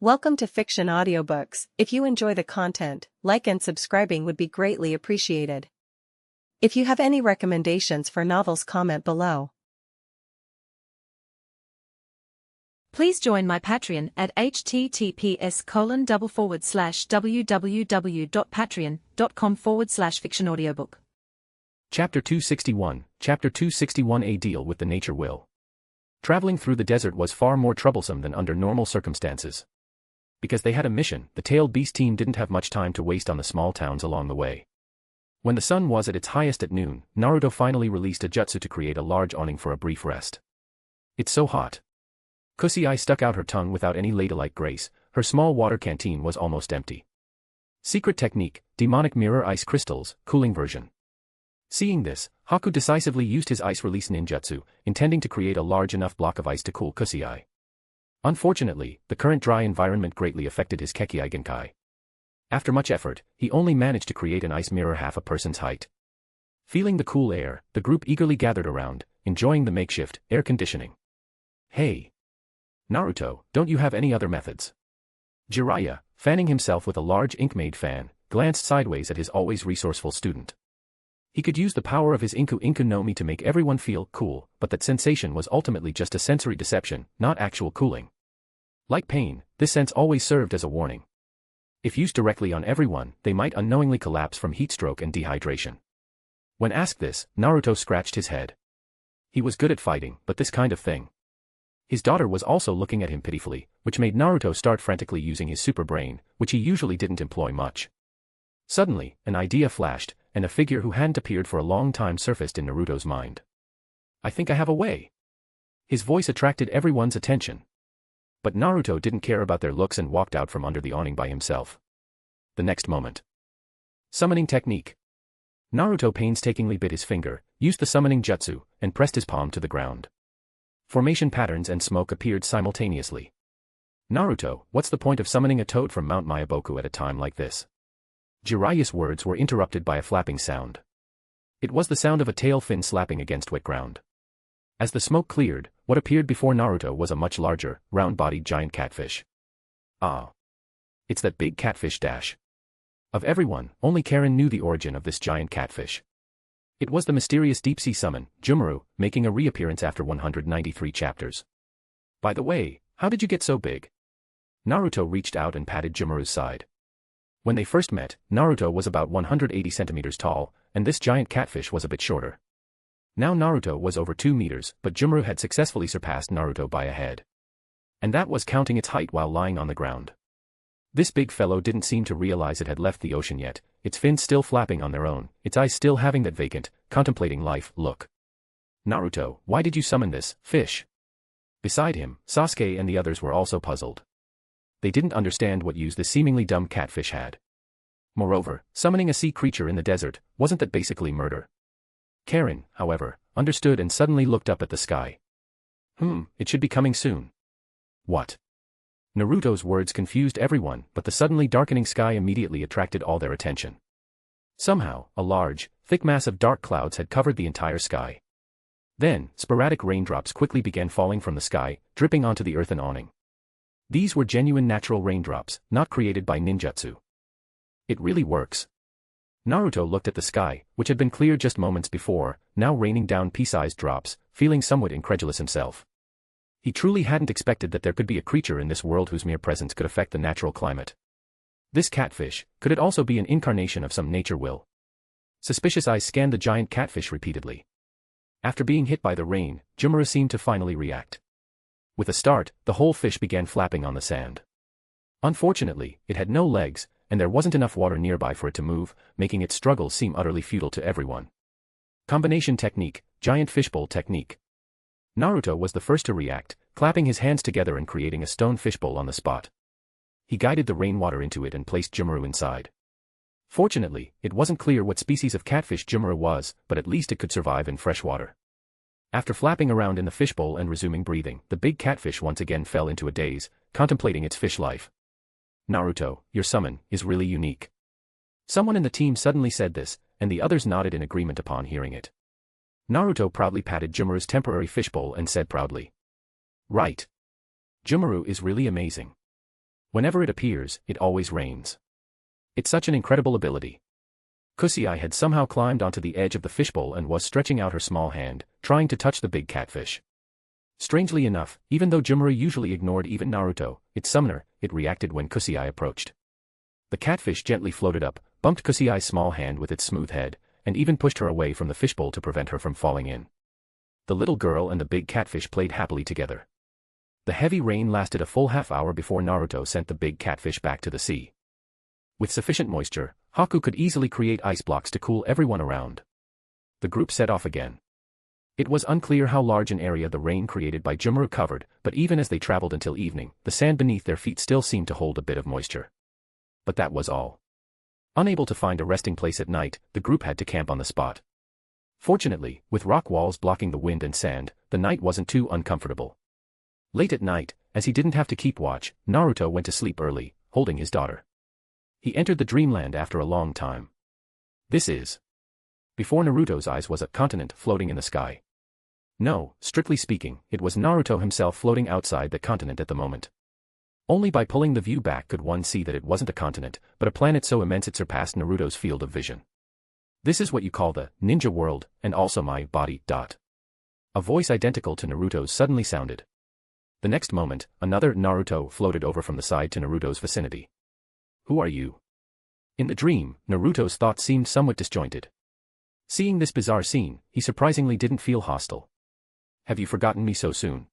Welcome to Fiction Audiobooks. If you enjoy the content, like and subscribing would be greatly appreciated. If you have any recommendations for novels, comment below. Please join my Patreon at https://www.patreon.com/fictionaudiobook. Chapter 261, Chapter 261. A deal with the nature will. Traveling through the desert was far more troublesome than under normal circumstances. Because they had a mission, the tailed beast team didn't have much time to waste on the small towns along the way. When the sun was at its highest at noon, Naruto finally released a jutsu to create a large awning for a brief rest. It's so hot. Kusai stuck out her tongue without any ladylike grace. Her small water canteen was almost empty. Secret technique, demonic mirror ice crystals, cooling version. Seeing this, Haku decisively used his ice release ninjutsu, intending to create a large enough block of ice to cool Kusai. Unfortunately, the current dry environment greatly affected his Kekkai Genkai. After much effort, he only managed to create an ice mirror half a person's height. Feeling the cool air, the group eagerly gathered around, enjoying the makeshift air conditioning. Hey! Naruto, don't you have any other methods? Jiraiya, fanning himself with a large ink-made fan, glanced sideways at his always resourceful student. He could use the power of his Inku no Mi to make everyone feel cool, but that sensation was ultimately just a sensory deception, not actual cooling. Like pain, this sense always served as a warning. If used directly on everyone, they might unknowingly collapse from heatstroke and dehydration. When asked this, Naruto scratched his head. He was good at fighting, but this kind of thing. His daughter was also looking at him pitifully, which made Naruto start frantically using his super brain, which he usually didn't employ much. Suddenly, an idea flashed, and a figure who hadn't appeared for a long time surfaced in Naruto's mind. I think I have a way. His voice attracted everyone's attention. But Naruto didn't care about their looks and walked out from under the awning by himself. The next moment. Summoning technique. Naruto painstakingly bit his finger, used the summoning jutsu, and pressed his palm to the ground. Formation patterns and smoke appeared simultaneously. Naruto, what's the point of summoning a toad from Mount Myaboku at a time like this? Jiraiya's words were interrupted by a flapping sound. It was the sound of a tail fin slapping against wet ground. As the smoke cleared, what appeared before Naruto was a much larger, round-bodied giant catfish. Ah! It's that big catfish dash. Of everyone, only Karen knew the origin of this giant catfish. It was the mysterious deep-sea summon, Jumuru, making a reappearance after 193 chapters. By the way, how did you get so big? Naruto reached out and patted Jumuru's side. When they first met, Naruto was about 180 centimeters tall, and this giant catfish was a bit shorter. Now Naruto was over 2 meters, but Jumuru had successfully surpassed Naruto by a head. And that was counting its height while lying on the ground. This big fellow didn't seem to realize it had left the ocean yet, its fins still flapping on their own, its eyes still having that vacant, contemplating life look. Naruto, why did you summon this fish? Beside him, Sasuke and the others were also puzzled. They didn't understand what use the seemingly dumb catfish had. Moreover, summoning a sea creature in the desert, wasn't that basically murder? Karen, however, understood and suddenly looked up at the sky. It should be coming soon. What? Naruto's words confused everyone, but the suddenly darkening sky immediately attracted all their attention. Somehow, a large, thick mass of dark clouds had covered the entire sky. Then, sporadic raindrops quickly began falling from the sky, dripping onto the earthen awning. These were genuine natural raindrops, not created by ninjutsu. It really works. Naruto looked at the sky, which had been clear just moments before, now raining down pea-sized drops, feeling somewhat incredulous himself. He truly hadn't expected that there could be a creature in this world whose mere presence could affect the natural climate. This catfish, could it also be an incarnation of some nature will? Suspicious eyes scanned the giant catfish repeatedly. After being hit by the rain, Jumuru seemed to finally react. With a start, the whole fish began flapping on the sand. Unfortunately, it had no legs, and there wasn't enough water nearby for it to move, making its struggles seem utterly futile to everyone. Combination technique, giant fishbowl technique. Naruto was the first to react, clapping his hands together and creating a stone fishbowl on the spot. He guided the rainwater into it and placed Jumuru inside. Fortunately, it wasn't clear what species of catfish Jumuru was, but at least it could survive in fresh water. After flapping around in the fishbowl and resuming breathing, the big catfish once again fell into a daze, contemplating its fish life. Naruto, your summon is really unique. Someone in the team suddenly said this, and the others nodded in agreement upon hearing it. Naruto proudly patted Jumuru's temporary fishbowl and said proudly. Right. Jumuru is really amazing. Whenever it appears, it always rains. It's such an incredible ability. Kusai had somehow climbed onto the edge of the fishbowl and was stretching out her small hand, trying to touch the big catfish. Strangely enough, even though Jumura usually ignored even Naruto, its summoner, it reacted when Kusai approached. The catfish gently floated up, bumped Kusai's small hand with its smooth head, and even pushed her away from the fishbowl to prevent her from falling in. The little girl and the big catfish played happily together. The heavy rain lasted a full half-hour before Naruto sent the big catfish back to the sea. With sufficient moisture, Haku could easily create ice blocks to cool everyone around. The group set off again. It was unclear how large an area the rain created by Jumura covered, but even as they traveled until evening, the sand beneath their feet still seemed to hold a bit of moisture. But that was all. Unable to find a resting place at night, the group had to camp on the spot. Fortunately, with rock walls blocking the wind and sand, the night wasn't too uncomfortable. Late at night, as he didn't have to keep watch, Naruto went to sleep early, holding his daughter. He entered the dreamland after a long time. This is. Before Naruto's eyes was a continent floating in the sky. No, strictly speaking, it was Naruto himself floating outside the continent at the moment. Only by pulling the view back could one see that it wasn't a continent, but a planet so immense it surpassed Naruto's field of vision. This is what you call the ninja world, and also my body. A voice identical to Naruto's suddenly sounded. The next moment, another Naruto floated over from the side to Naruto's vicinity. Who are you? In the dream, Naruto's thoughts seemed somewhat disjointed. Seeing this bizarre scene, he surprisingly didn't feel hostile. Have you forgotten me so soon?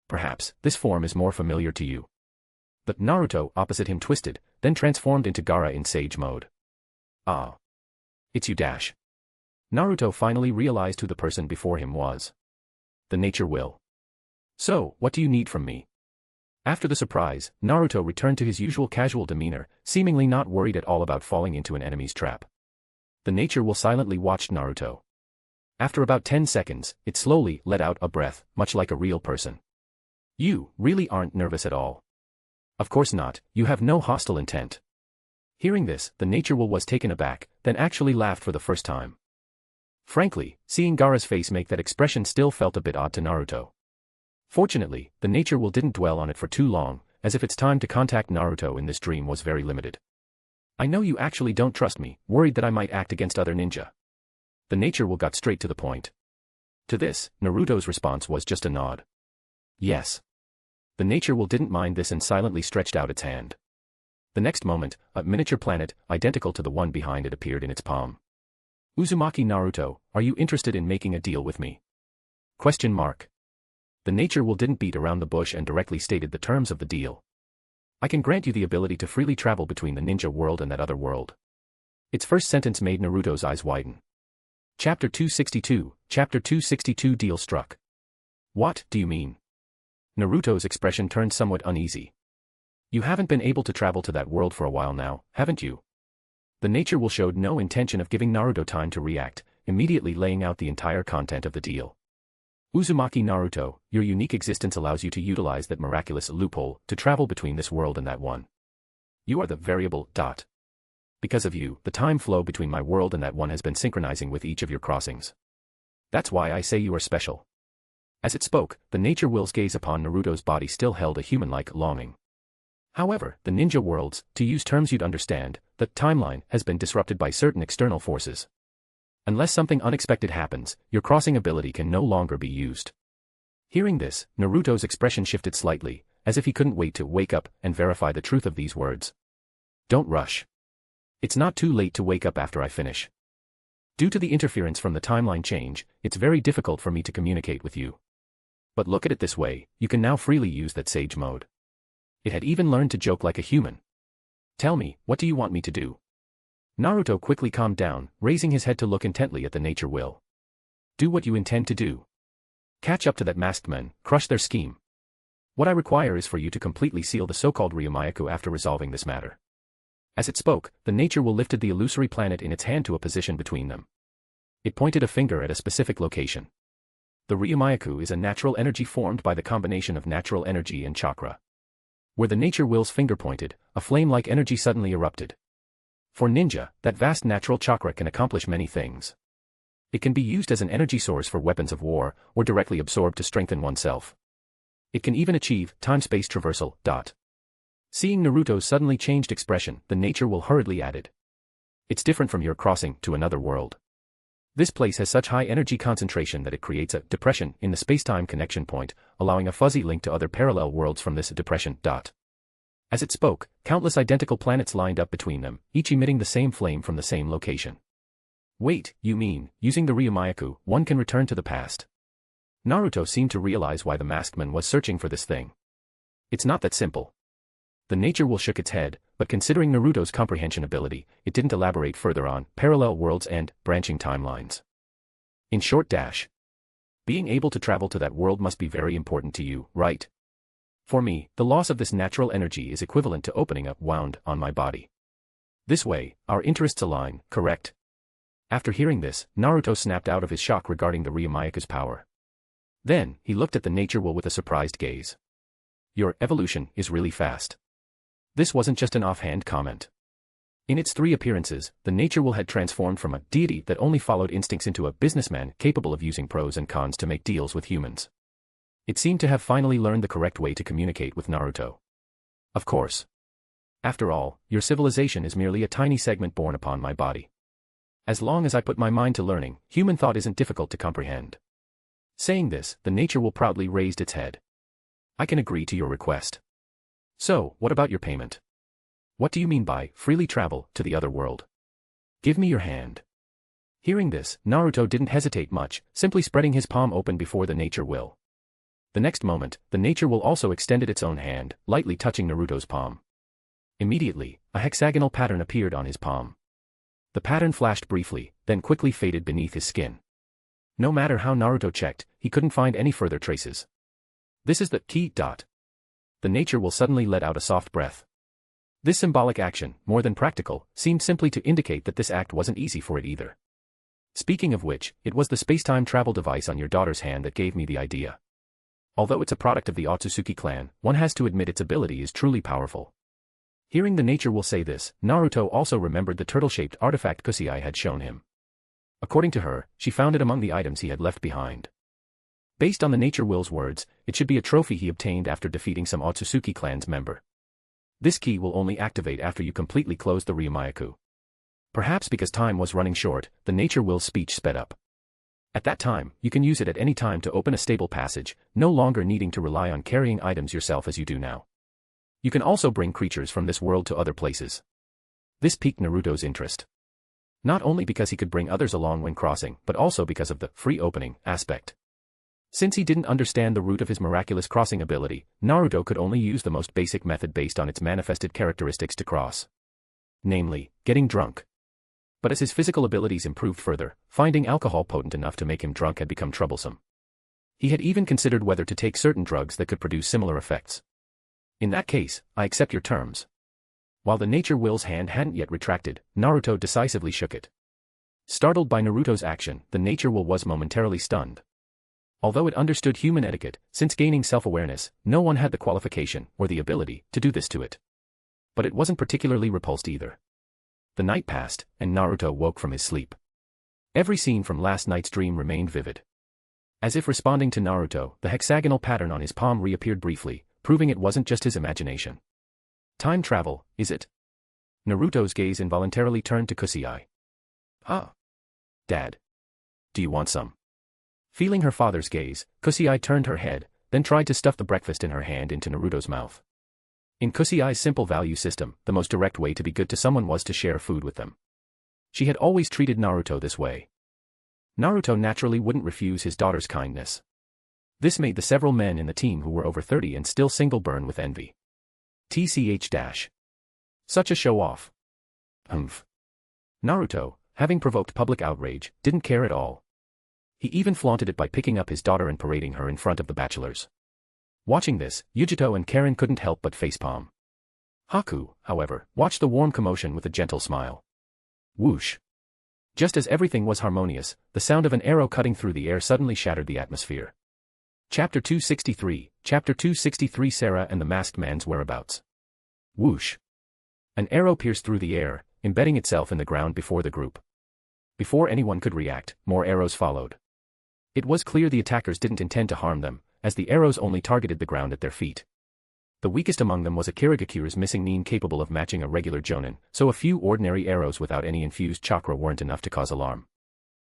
Perhaps, this form is more familiar to you. But Naruto opposite him twisted, then transformed into Gaara in Sage mode. Ah. It's you. Naruto finally realized who the person before him was. The nature will. So, what do you need from me? After the surprise, Naruto returned to his usual casual demeanor, seemingly not worried at all about falling into an enemy's trap. The nature will silently watched Naruto. After about 10 seconds, it slowly let out a breath, much like a real person. You really aren't nervous at all. Of course not, you have no hostile intent. Hearing this, the nature will was taken aback, then actually laughed for the first time. Frankly, seeing Gaara's face make that expression still felt a bit odd to Naruto. Fortunately, the nature will didn't dwell on it for too long, as if its time to contact Naruto in this dream was very limited. I know you actually don't trust me, worried that I might act against other ninja. The nature will got straight to the point. To this, Naruto's response was just a nod. Yes. The nature will didn't mind this and silently stretched out its hand. The next moment, a miniature planet, identical to the one behind it appeared in its palm. Uzumaki Naruto, are you interested in making a deal with me? Question mark. The nature will didn't beat around the bush and directly stated the terms of the deal. I can grant you the ability to freely travel between the ninja world and that other world. Its first sentence made Naruto's eyes widen. Chapter 262, Chapter 262 Deal struck. What do you mean? Naruto's expression turned somewhat uneasy. You haven't been able to travel to that world for a while now, haven't you? The nature will showed no intention of giving Naruto time to react, immediately laying out the entire content of the deal. Uzumaki Naruto, your unique existence allows you to utilize that miraculous loophole to travel between this world and that one. You are the variable. Because of you, the time flow between my world and that one has been synchronizing with each of your crossings. That's why I say you are special. As it spoke, the nature will's gaze upon Naruto's body still held a human-like longing. However, the ninja worlds, to use terms you'd understand, the timeline has been disrupted by certain external forces. Unless something unexpected happens, your crossing ability can no longer be used. Hearing this, Naruto's expression shifted slightly, as if he couldn't wait to wake up and verify the truth of these words. Don't rush. It's not too late to wake up after I finish. Due to the interference from the timeline change, it's very difficult for me to communicate with you. But look at it this way, you can now freely use that sage mode. It had even learned to joke like a human. Tell me, what do you want me to do? Naruto quickly calmed down, raising his head to look intently at the nature will. Do what you intend to do. Catch up to that masked men, crush their scheme. What I require is for you to completely seal the so-called Ryumayaku after resolving this matter. As it spoke, the nature will lifted the illusory planet in its hand to a position between them. It pointed a finger at a specific location. The Ryumayaku is a natural energy formed by the combination of natural energy and chakra. Where the nature will's finger pointed, a flame-like energy suddenly erupted. For ninja, that vast natural chakra can accomplish many things. It can be used as an energy source for weapons of war, or directly absorbed to strengthen oneself. It can even achieve time-space traversal. Seeing Naruto's suddenly changed expression, the nature will hurriedly added. It's different from your crossing to another world. This place has such high energy concentration that it creates a depression in the space-time connection point, allowing a fuzzy link to other parallel worlds from this depression. As it spoke, countless identical planets lined up between them, each emitting the same flame from the same location. Wait, you mean, using the Ryumayaku, one can return to the past? Naruto seemed to realize why the masked man was searching for this thing. It's not that simple. The nature will shook its head, but considering Naruto's comprehension ability, it didn't elaborate further on parallel worlds and branching timelines. In short, being able to travel to that world must be very important to you, right? For me, the loss of this natural energy is equivalent to opening a wound on my body. This way, our interests align, correct? After hearing this, Naruto snapped out of his shock regarding the Ryumayaku's power. Then, he looked at the nature will with a surprised gaze. Your evolution is really fast. This wasn't just an offhand comment. In its 3 appearances, the nature will had transformed from a deity that only followed instincts into a businessman capable of using pros and cons to make deals with humans. It seemed to have finally learned the correct way to communicate with Naruto. Of course. After all, your civilization is merely a tiny segment born upon my body. As long as I put my mind to learning, human thought isn't difficult to comprehend. Saying this, the nature will proudly raised its head. I can agree to your request. So, what about your payment? What do you mean by freely travel to the other world? Give me your hand. Hearing this, Naruto didn't hesitate much, simply spreading his palm open before the nature will. The next moment, the nature will also extended its own hand, lightly touching Naruto's palm. Immediately, a hexagonal pattern appeared on his palm. The pattern flashed briefly, then quickly faded beneath his skin. No matter how Naruto checked, he couldn't find any further traces. This is the key. The nature will suddenly let out a soft breath. This symbolic action, more than practical, seemed simply to indicate that this act wasn't easy for it either. Speaking of which, it was the space-time travel device on your daughter's hand that gave me the idea. Although it's a product of the Otsutsuki clan, one has to admit its ability is truly powerful. Hearing the nature will say this, Naruto also remembered the turtle-shaped artifact Kusai had shown him. According to her, she found it among the items he had left behind. Based on the nature will's words, it should be a trophy he obtained after defeating some Otsutsuki clan's member. This key will only activate after you completely close the Ryumayaku. Perhaps because time was running short, the nature will's speech sped up. At that time, you can use it at any time to open a stable passage, no longer needing to rely on carrying items yourself as you do now. You can also bring creatures from this world to other places. This piqued Naruto's interest. Not only because he could bring others along when crossing, but also because of the free opening aspect. Since he didn't understand the root of his miraculous crossing ability, Naruto could only use the most basic method based on its manifested characteristics to cross. Namely, getting drunk. But as his physical abilities improved further, finding alcohol potent enough to make him drunk had become troublesome. He had even considered whether to take certain drugs that could produce similar effects. In that case, I accept your terms. While the nature will's hand hadn't yet retracted, Naruto decisively shook it. Startled by Naruto's action, the nature will was momentarily stunned. Although it understood human etiquette, since gaining self-awareness, no one had the qualification or the ability to do this to it. But it wasn't particularly repulsed either. The night passed, and Naruto woke from his sleep. Every scene from last night's dream remained vivid. As if responding to Naruto, the hexagonal pattern on his palm reappeared briefly, proving it wasn't just his imagination. Time travel, is it? Naruto's gaze involuntarily turned to Kusai. Ah. Dad. Do you want some? Feeling her father's gaze, Kusai turned her head, then tried to stuff the breakfast in her hand into Naruto's mouth. In Kusai's simple value system, the most direct way to be good to someone was to share food with them. She had always treated Naruto this way. Naruto naturally wouldn't refuse his daughter's kindness. This made the several men in the team who were over 30 and still single burn with envy. TCH. Such a show-off. Naruto, having provoked public outrage, didn't care at all. He even flaunted it by picking up his daughter and parading her in front of the bachelors. Watching this, Yujito and Karen couldn't help but facepalm. Haku, however, watched the warm commotion with a gentle smile. Whoosh. Just as everything was harmonious, the sound of an arrow cutting through the air suddenly shattered the atmosphere. Chapter 263, Sarah and the Masked Man's Whereabouts. Whoosh. An arrow pierced through the air, embedding itself in the ground before the group. Before anyone could react, more arrows followed. It was clear the attackers didn't intend to harm them, as the arrows only targeted the ground at their feet. The weakest among them was a Kirigakure's missing nin capable of matching a regular jonin, so a few ordinary arrows without any infused chakra weren't enough to cause alarm.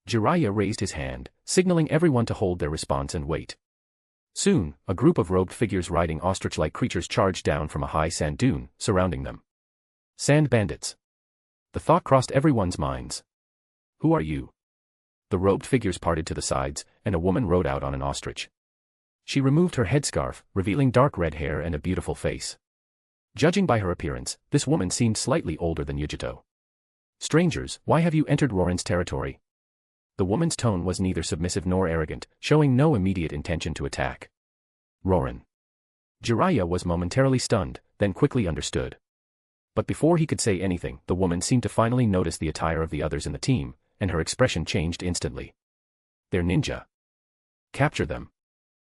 Jiraiya raised his hand, signaling everyone to hold their response and wait. Soon, a group of robed figures riding ostrich-like creatures charged down from a high sand dune, surrounding them. Sand bandits. The thought crossed everyone's minds. Who are you? The robed figures parted to the sides, and a woman rode out on an ostrich. She removed her headscarf, revealing dark red hair and a beautiful face. Judging by her appearance, this woman seemed slightly older than Yujito. Strangers, why have you entered Roran's territory? The woman's tone was neither submissive nor arrogant, showing no immediate intention to attack. Roran. Jiraiya was momentarily stunned, then quickly understood. But before he could say anything, the woman seemed to finally notice the attire of the others in the team, and her expression changed instantly. They're ninja. Capture them.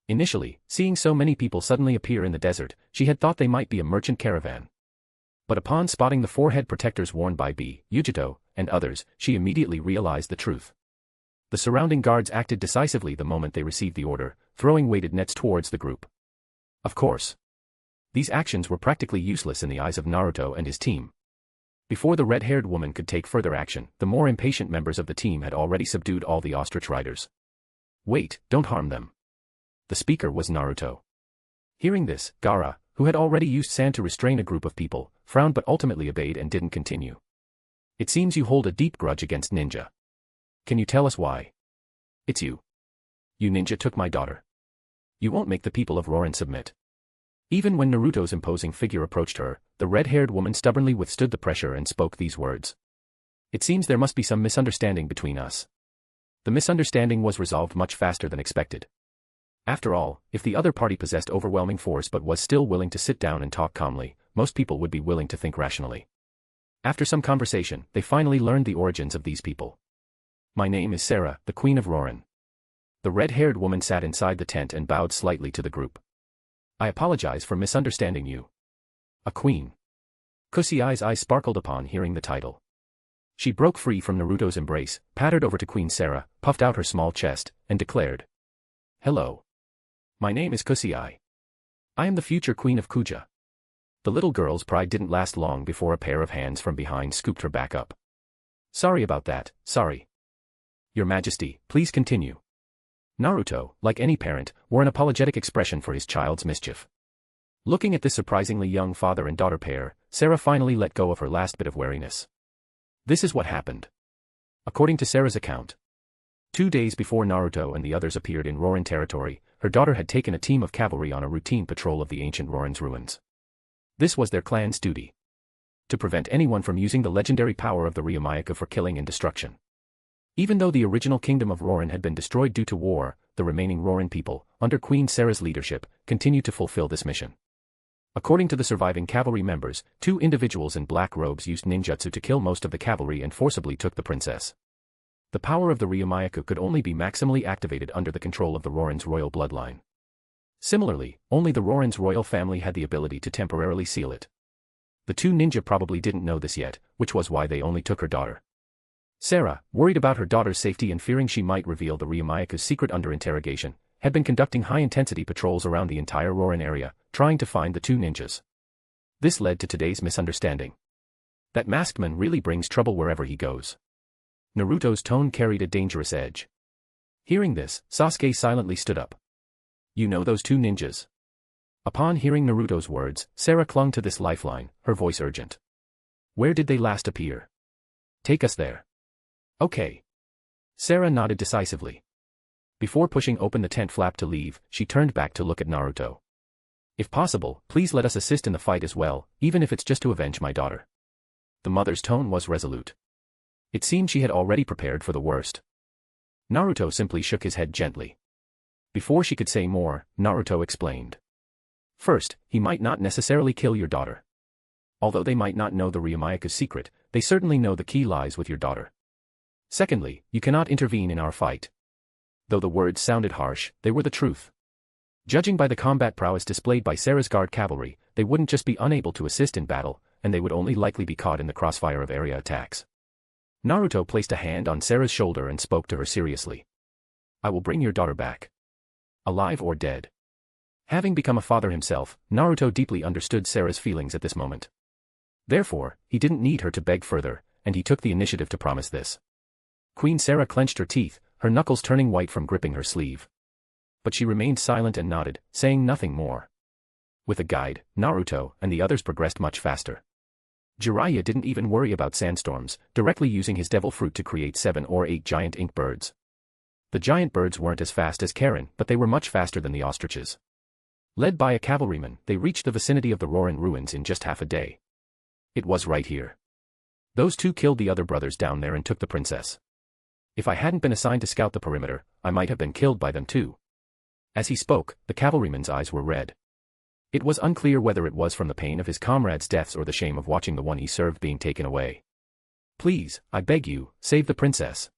Initially, seeing so many people suddenly appear in the desert, she had thought they might be a merchant caravan. But upon spotting the forehead protectors worn by Yujito, and others, she immediately realized the truth. The surrounding guards acted decisively the moment they received the order, throwing weighted nets towards the group. Of course. These actions were practically useless in the eyes of Naruto and his team. Before the red-haired woman could take further action, the more impatient members of the team had already subdued all the ostrich riders. Wait, don't harm them. The speaker was Naruto. Hearing this, Gaara, who had already used sand to restrain a group of people, frowned but ultimately obeyed and didn't continue. It seems you hold a deep grudge against ninja. Can you tell us why? It's you. You ninja took my daughter. You won't make the people of Roran submit. Even when Naruto's imposing figure approached her, the red-haired woman stubbornly withstood the pressure and spoke these words. It seems there must be some misunderstanding between us. The misunderstanding was resolved much faster than expected. After all, if the other party possessed overwhelming force but was still willing to sit down and talk calmly, most people would be willing to think rationally. After some conversation, they finally learned the origins of these people. My name is Sarah, the Queen of Roran. The red-haired woman sat inside the tent and bowed slightly to the group. I apologize for misunderstanding you. A queen. Kusui's eyes sparkled upon hearing the title. She broke free from Naruto's embrace, pattered over to Queen Sarah, puffed out her small chest, and declared. Hello. My name is Kusui. I am the future Queen of Kuja. The little girl's pride didn't last long before a pair of hands from behind scooped her back up. Sorry about that, sorry. Your Majesty, please continue. Naruto, like any parent, wore an apologetic expression for his child's mischief. Looking at this surprisingly young father and daughter pair, Sarah finally let go of her last bit of wariness. This is what happened. According to Sarah's account, 2 days before Naruto and the others appeared in Roran territory, her daughter had taken a team of cavalry on a routine patrol of the ancient Roran's ruins. This was their clan's duty. To prevent anyone from using the legendary power of the Ryumayuka for killing and destruction. Even though the original kingdom of Roran had been destroyed due to war, the remaining Roran people, under Queen Sarah's leadership, continued to fulfill this mission. According to the surviving cavalry members, 2 individuals in black robes used ninjutsu to kill most of the cavalry and forcibly took the princess. The power of the Ryumayuka could only be maximally activated under the control of the Roran's royal bloodline. Similarly, only the Roran's royal family had the ability to temporarily seal it. The 2 ninja probably didn't know this yet, which was why they only took her daughter. Sarah, worried about her daughter's safety and fearing she might reveal the Ryumayuka's secret under interrogation, had been conducting high-intensity patrols around the entire Roran area, trying to find the 2 ninjas. This led to today's misunderstanding. That masked man really brings trouble wherever he goes. Naruto's tone carried a dangerous edge. Hearing this, Sasuke silently stood up. You know those 2 ninjas? Upon hearing Naruto's words, Sarah clung to this lifeline, her voice urgent. Where did they last appear? Take us there. Okay. Sarah nodded decisively. Before pushing open the tent flap to leave, she turned back to look at Naruto. If possible, please let us assist in the fight as well, even if it's just to avenge my daughter. The mother's tone was resolute. It seemed she had already prepared for the worst. Naruto simply shook his head gently. Before she could say more, Naruto explained. First, he might not necessarily kill your daughter. Although they might not know the Ryumayuka's secret, they certainly know the key lies with your daughter. Secondly, you cannot intervene in our fight. Though the words sounded harsh, they were the truth. Judging by the combat prowess displayed by Sarah's guard cavalry, they wouldn't just be unable to assist in battle, and they would only likely be caught in the crossfire of area attacks. Naruto placed a hand on Sarah's shoulder and spoke to her seriously. I will bring your daughter back. Alive or dead. Having become a father himself, Naruto deeply understood Sarah's feelings at this moment. Therefore, he didn't need her to beg further, and he took the initiative to promise this. Queen Sarah clenched her teeth, her knuckles turning white from gripping her sleeve. But she remained silent and nodded, saying nothing more. With a guide, Naruto and the others progressed much faster. Jiraiya didn't even worry about sandstorms, directly using his devil fruit to create 7 or 8 giant ink birds. The giant birds weren't as fast as Karen, but they were much faster than the ostriches. Led by a cavalryman, they reached the vicinity of the Roran ruins in just half a day. It was right here. Those two killed the other brothers down there and took the princess. If I hadn't been assigned to scout the perimeter, I might have been killed by them too. As he spoke, the cavalryman's eyes were red. It was unclear whether it was from the pain of his comrades' deaths or the shame of watching the one he served being taken away. Please, I beg you, save the princess.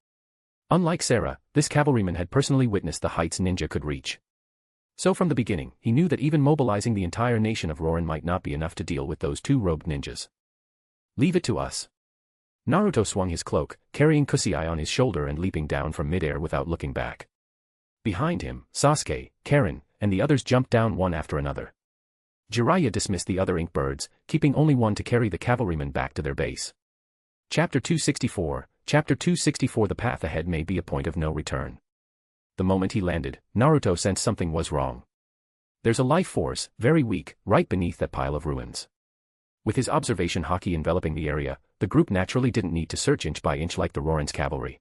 Unlike Sarah, this cavalryman had personally witnessed the heights ninja could reach. So from the beginning, he knew that even mobilizing the entire nation of Roran might not be enough to deal with those two robed ninjas. Leave it to us. Naruto swung his cloak, carrying Kusai on his shoulder and leaping down from midair without looking back. Behind him, Sasuke, Karen, and the others jumped down one after another. Jiraiya dismissed the other ink birds, keeping only one to carry the cavalrymen back to their base. Chapter 264, Chapter 264. The path ahead may be a point of no return. The moment he landed, Naruto sensed something was wrong. There's a life force, very weak, right beneath that pile of ruins. With his observation haki enveloping the area, the group naturally didn't need to search inch by inch like the Roran's cavalry.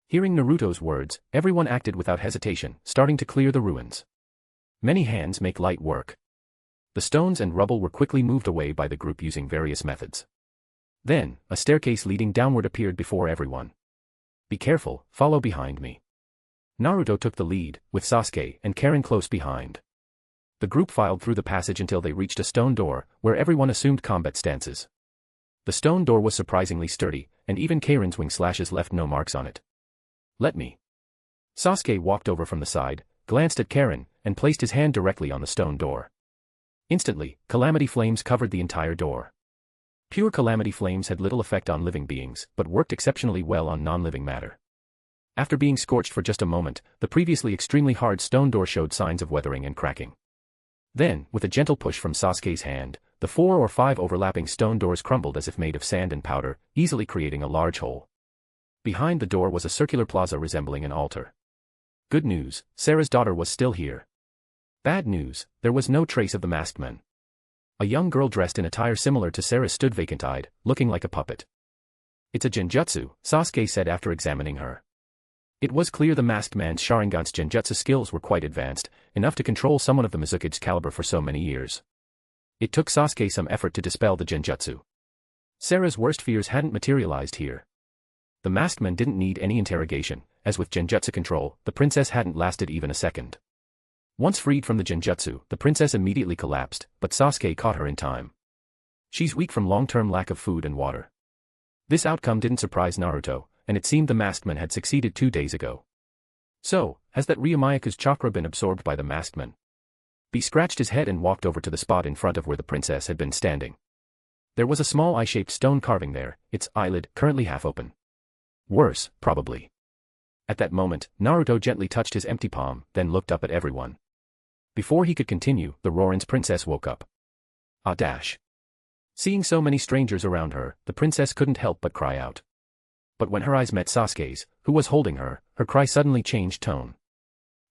Hearing Naruto's words, everyone acted without hesitation, starting to clear the ruins. Many hands make light work. The stones and rubble were quickly moved away by the group using various methods. Then, a staircase leading downward appeared before everyone. Be careful, follow behind me. Naruto took the lead, with Sasuke and Karen close behind. The group filed through the passage until they reached a stone door, where everyone assumed combat stances. The stone door was surprisingly sturdy, and even Karen's wing slashes left no marks on it. Let me. Sasuke walked over from the side, glanced at Karen, and placed his hand directly on the stone door. Instantly, calamity flames covered the entire door. Pure calamity flames had little effect on living beings, but worked exceptionally well on non-living matter. After being scorched for just a moment, the previously extremely hard stone door showed signs of weathering and cracking. Then, with a gentle push from Sasuke's hand, the 4 or 5 overlapping stone doors crumbled as if made of sand and powder, easily creating a large hole. Behind the door was a circular plaza resembling an altar. Good news, Sarah's daughter was still here. Bad news, there was no trace of the masked men. A young girl dressed in attire similar to Sarah's stood vacant-eyed, looking like a puppet. It's a genjutsu, Sasuke said after examining her. It was clear the masked man's Sharingan's genjutsu skills were quite advanced, enough to control someone of the Mizuki's caliber for so many years. It took Sasuke some effort to dispel the genjutsu. Sarah's worst fears hadn't materialized here. The masked man didn't need any interrogation, as with genjutsu control, the princess hadn't lasted even a second. Once freed from the genjutsu, the princess immediately collapsed, but Sasuke caught her in time. She's weak from long-term lack of food and water. This outcome didn't surprise Naruto, and it seemed the masked man had succeeded 2 days ago. So, has that Ryumayaku's chakra been absorbed by the masked man? B scratched his head and walked over to the spot in front of where the princess had been standing. There was a small eye-shaped stone carving there, its eyelid currently half open. Worse, probably. At that moment, Naruto gently touched his empty palm, then looked up at everyone. Before he could continue, the Roran's princess woke up. Ah dash. Seeing so many strangers around her, the princess couldn't help but cry out. But when her eyes met Sasuke's, who was holding her cry suddenly changed tone.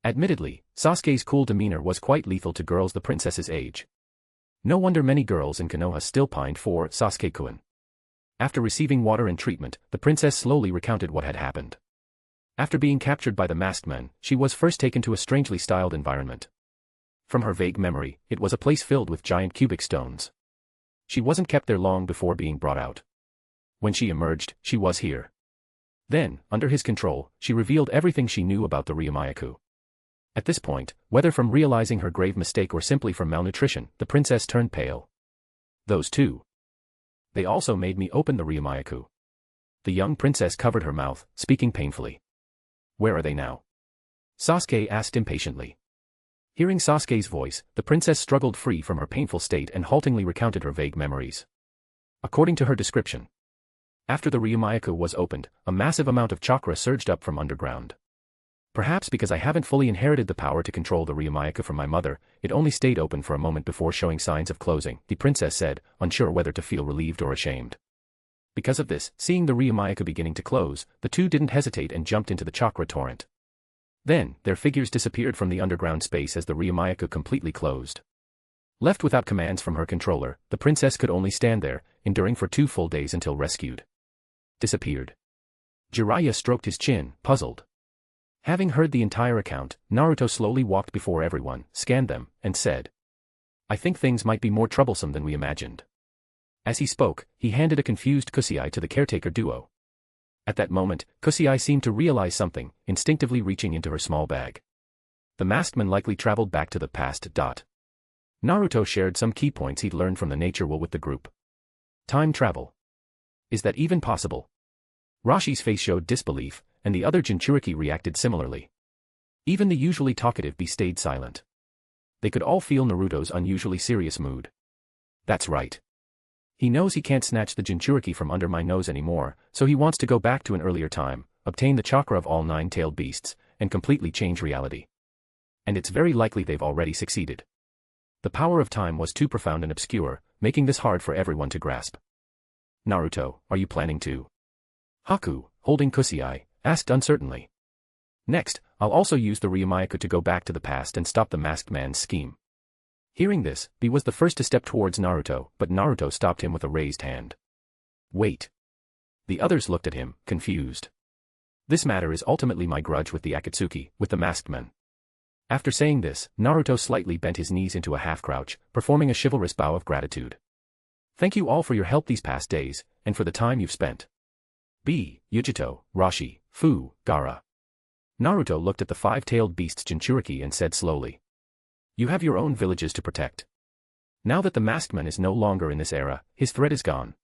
Admittedly, Sasuke's cool demeanor was quite lethal to girls the princess's age. No wonder many girls in Konoha still pined for Sasuke-kun. After receiving water and treatment, the princess slowly recounted what had happened. After being captured by the masked man, she was first taken to a strangely styled environment. From her vague memory, it was a place filled with giant cubic stones. She wasn't kept there long before being brought out. When she emerged, she was here. Then, under his control, she revealed everything she knew about the Ryumayaku. At this point, whether from realizing her grave mistake or simply from malnutrition, the princess turned pale. Those two. They also made me open the Ryumayaku. The young princess covered her mouth, speaking painfully. Where are they now? Sasuke asked impatiently. Hearing Sasuke's voice, the princess struggled free from her painful state and haltingly recounted her vague memories. According to her description, after the Ryumayaku was opened, a massive amount of chakra surged up from underground. Perhaps because I haven't fully inherited the power to control the Ryumayuka from my mother, it only stayed open for a moment before showing signs of closing, the princess said, unsure whether to feel relieved or ashamed. Because of this, seeing the Ryumayuka beginning to close, the two didn't hesitate and jumped into the chakra torrent. Then, their figures disappeared from the underground space as the Ryumayuka completely closed. Left without commands from her controller, the princess could only stand there, enduring for 2 full days until rescued. Disappeared. Jiraiya stroked his chin, puzzled. Having heard the entire account, Naruto slowly walked before everyone, scanned them, and said, "I think things might be more troublesome than we imagined." As he spoke, he handed a confused Kusuai to the caretaker duo. At that moment, Kusuai seemed to realize something, instinctively reaching into her small bag. The masked man likely traveled back to the past. Naruto shared some key points he'd learned from the nature will with the group. Time travel. Is that even possible? Rashi's face showed disbelief, and the other Jinchuriki reacted similarly. Even the usually talkative Bee stayed silent. They could all feel Naruto's unusually serious mood. That's right. He knows he can't snatch the Jinchuriki from under my nose anymore, so he wants to go back to an earlier time, obtain the chakra of all 9-tailed beasts, and completely change reality. And it's very likely they've already succeeded. The power of time was too profound and obscure, making this hard for everyone to grasp. Naruto, are you planning to? Haku, holding Kusuai, asked uncertainly. Next, I'll also use the Ryumayuka to go back to the past and stop the masked man's scheme. Hearing this, Bee was the first to step towards Naruto, but Naruto stopped him with a raised hand. Wait. The others looked at him, confused. This matter is ultimately my grudge with the Akatsuki, with the masked men. After saying this, Naruto slightly bent his knees into a half-crouch, performing a chivalrous bow of gratitude. Thank you all for your help these past days, and for the time you've spent. Bee, Yujito, Rashi, Fu, Gaara. Naruto looked at the 5-tailed beast's Jinchuriki and said slowly. You have your own villages to protect. Now that the masked man is no longer in this era, his threat is gone.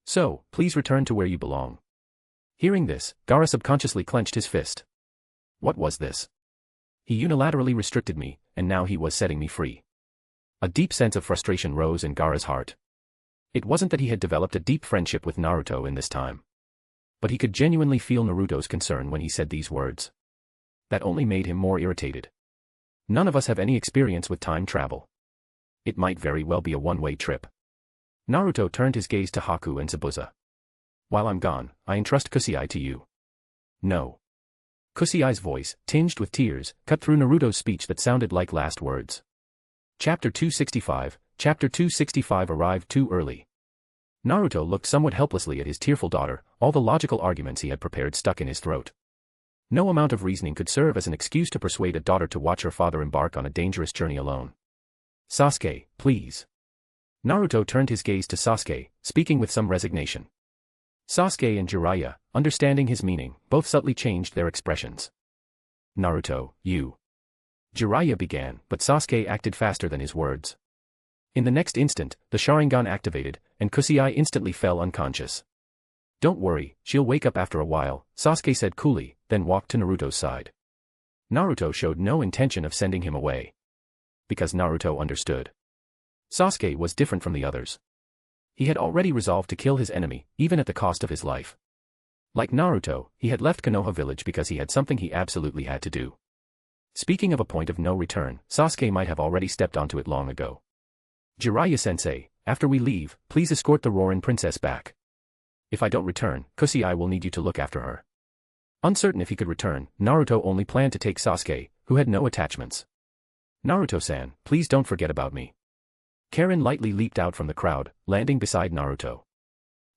So, please return to where you belong. Hearing this, Gaara subconsciously clenched his fist. What was this? He unilaterally restricted me, and now he was setting me free. A deep sense of frustration rose in Gaara's heart. It wasn't that he had developed a deep friendship with Naruto in this time. But he could genuinely feel Naruto's concern when he said these words. That only made him more irritated. None of us have any experience with time travel. It might very well be a one-way trip. Naruto turned his gaze to Haku and Zabuza. While I'm gone, I entrust Kusuai to you. No. Kusuai's voice, tinged with tears, cut through Naruto's speech that sounded like last words. Chapter 265, Chapter 265 arrived too early. Naruto looked somewhat helplessly at his tearful daughter, all the logical arguments he had prepared stuck in his throat. No amount of reasoning could serve as an excuse to persuade a daughter to watch her father embark on a dangerous journey alone. Sasuke, please. Naruto turned his gaze to Sasuke, speaking with some resignation. Sasuke and Jiraiya, understanding his meaning, both subtly changed their expressions. Naruto, you. Jiraiya began, but Sasuke acted faster than his words. In the next instant, the Sharingan activated, and Kusuai instantly fell unconscious. Don't worry, she'll wake up after a while, Sasuke said coolly, then walked to Naruto's side. Naruto showed no intention of sending him away. Because Naruto understood. Sasuke was different from the others. He had already resolved to kill his enemy, even at the cost of his life. Like Naruto, he had left Konoha Village because he had something he absolutely had to do. Speaking of a point of no return, Sasuke might have already stepped onto it long ago. Jiraiya-sensei, after we leave, please escort the Roran princess back. If I don't return, Kusuai will need you to look after her. Uncertain if he could return, Naruto only planned to take Sasuke, who had no attachments. Naruto-san, please don't forget about me. Karin lightly leaped out from the crowd, landing beside Naruto.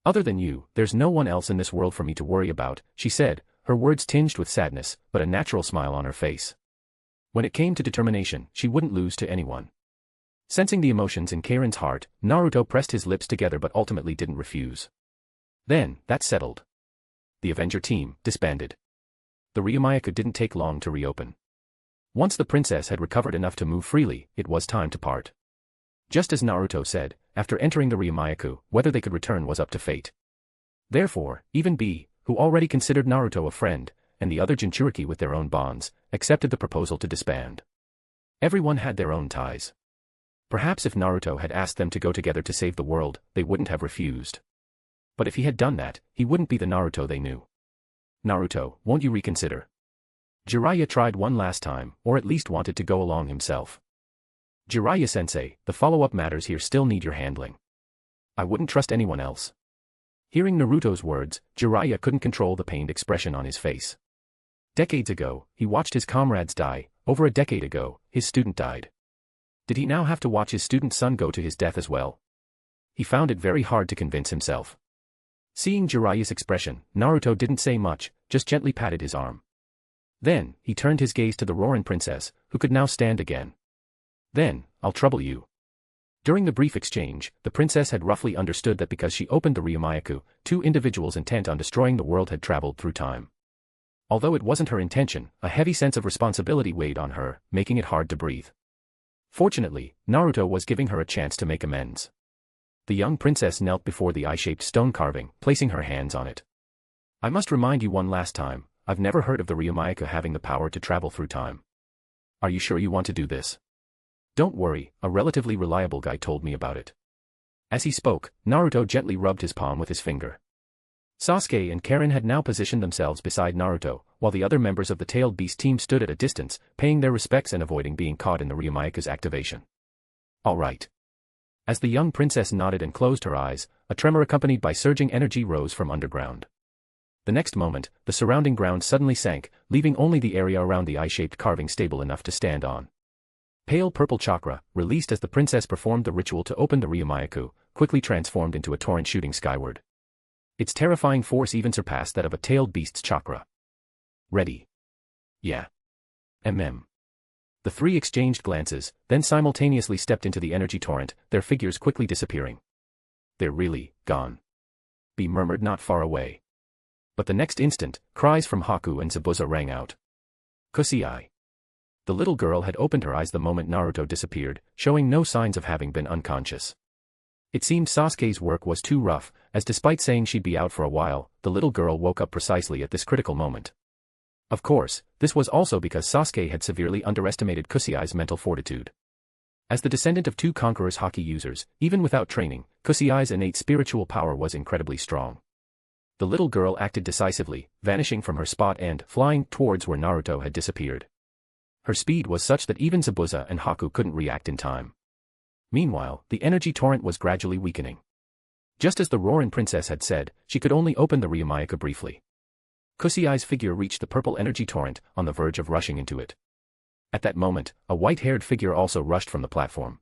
Other than you, there's no one else in this world for me to worry about, she said, her words tinged with sadness, but a natural smile on her face. When it came to determination, she wouldn't lose to anyone. Sensing the emotions in Karin's heart, Naruto pressed his lips together but ultimately didn't refuse. Then, that settled. The Avenger team disbanded. The Ryumayuka didn't take long to reopen. Once the princess had recovered enough to move freely, it was time to part. Just as Naruto said, after entering the Ryumayuka, whether they could return was up to fate. Therefore, even Bee, who already considered Naruto a friend, and the other Jinchuriki with their own bonds, accepted the proposal to disband. Everyone had their own ties. Perhaps if Naruto had asked them to go together to save the world, they wouldn't have refused. But if he had done that, he wouldn't be the Naruto they knew. Naruto, won't you reconsider? Jiraiya tried one last time, or at least wanted to go along himself. Jiraiya-sensei, the follow-up matters here still need your handling. I wouldn't trust anyone else. Hearing Naruto's words, Jiraiya couldn't control the pained expression on his face. Decades ago, he watched his comrades die. Over a decade ago, his student died. Did he now have to watch his student's son go to his death as well? He found it very hard to convince himself. Seeing Jiraiya's expression, Naruto didn't say much, just gently patted his arm. Then, he turned his gaze to the Roran princess, who could now stand again. Then, I'll trouble you. During the brief exchange, the princess had roughly understood that because she opened the Ryumayaku, two individuals intent on destroying the world had traveled through time. Although it wasn't her intention, a heavy sense of responsibility weighed on her, making it hard to breathe. Fortunately, Naruto was giving her a chance to make amends. The young princess knelt before the eye-shaped stone carving, placing her hands on it. I must remind you one last time, I've never heard of the Ryumayaku having the power to travel through time. Are you sure you want to do this? Don't worry, a relatively reliable guy told me about it. As he spoke, Naruto gently rubbed his palm with his finger. Sasuke and Karin had now positioned themselves beside Naruto, while the other members of the tailed beast team stood at a distance, paying their respects and avoiding being caught in the Ryumayaku's activation. All right. As the young princess nodded and closed her eyes, a tremor accompanied by surging energy rose from underground. The next moment, the surrounding ground suddenly sank, leaving only the area around the eye-shaped carving stable enough to stand on. Pale purple chakra, released as the princess performed the ritual to open the Ryumayaku, quickly transformed into a torrent shooting skyward. Its terrifying force even surpassed that of a tailed beast's chakra. Ready? Yeah. The three exchanged glances, then simultaneously stepped into the energy torrent, their figures quickly disappearing. They're really gone. B murmured not far away. But the next instant, cries from Haku and Zabuza rang out. Kusai. The little girl had opened her eyes the moment Naruto disappeared, showing no signs of having been unconscious. It seemed Sasuke's work was too rough, as despite saying she'd be out for a while, the little girl woke up precisely at this critical moment. Of course, this was also because Sasuke had severely underestimated Kusai's mental fortitude. As the descendant of two conquerors Haki users, even without training, Kusai's innate spiritual power was incredibly strong. The little girl acted decisively, vanishing from her spot and flying towards where Naruto had disappeared. Her speed was such that even Zabuza and Haku couldn't react in time. Meanwhile, the energy torrent was gradually weakening. Just as the Roran princess had said, she could only open the Ryumayaku briefly. Kusai's figure reached the purple energy torrent, on the verge of rushing into it. At that moment, a white-haired figure also rushed from the platform.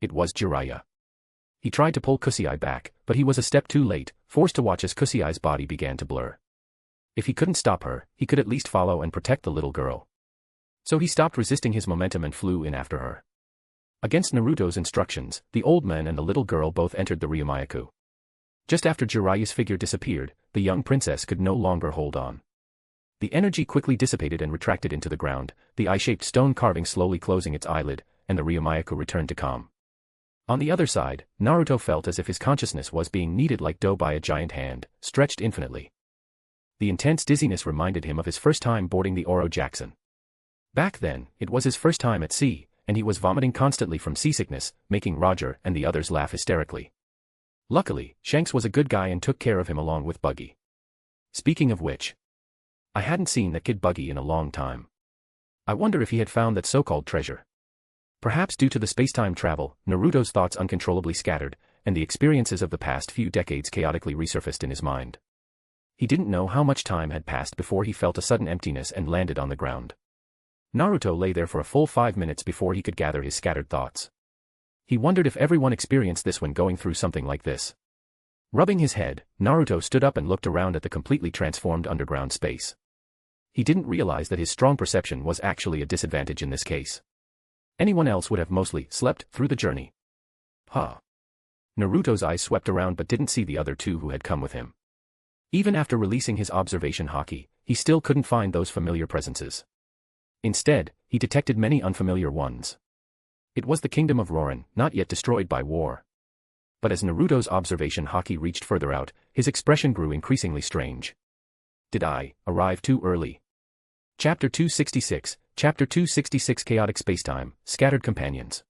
It was Jiraiya. He tried to pull Kusai back, but he was a step too late, forced to watch as Kusai's body began to blur. If he couldn't stop her, he could at least follow and protect the little girl. So he stopped resisting his momentum and flew in after her. Against Naruto's instructions, the old man and the little girl both entered the Ryumayaku. Just after Jiraiya's figure disappeared, the young princess could no longer hold on. The energy quickly dissipated and retracted into the ground, the eye-shaped stone carving slowly closing its eyelid, and the Ryumayaku returned to calm. On the other side, Naruto felt as if his consciousness was being kneaded like dough by a giant hand, stretched infinitely. The intense dizziness reminded him of his first time boarding the Oro Jackson. Back then, it was his first time at sea, and he was vomiting constantly from seasickness, making Roger and the others laugh hysterically. Luckily, Shanks was a good guy and took care of him along with Buggy. Speaking of which, I hadn't seen that kid Buggy in a long time. I wonder if he had found that so-called treasure. Perhaps due to the space-time travel, Naruto's thoughts uncontrollably scattered, and the experiences of the past few decades chaotically resurfaced in his mind. He didn't know how much time had passed before he felt a sudden emptiness and landed on the ground. Naruto lay there for a full 5 minutes before he could gather his scattered thoughts. He wondered if everyone experienced this when going through something like this. Rubbing his head, Naruto stood up and looked around at the completely transformed underground space. He didn't realize that his strong perception was actually a disadvantage in this case. Anyone else would have mostly slept through the journey. Naruto's eyes swept around but didn't see the other two who had come with him. Even after releasing his observation haki, he still couldn't find those familiar presences. Instead, he detected many unfamiliar ones. It was the kingdom of Roran, not yet destroyed by war. But as Naruto's observation haki reached further out, his expression grew increasingly strange. Did I arrive too early? Chapter 266, Chapter 266 Chaotic Spacetime, Scattered Companions.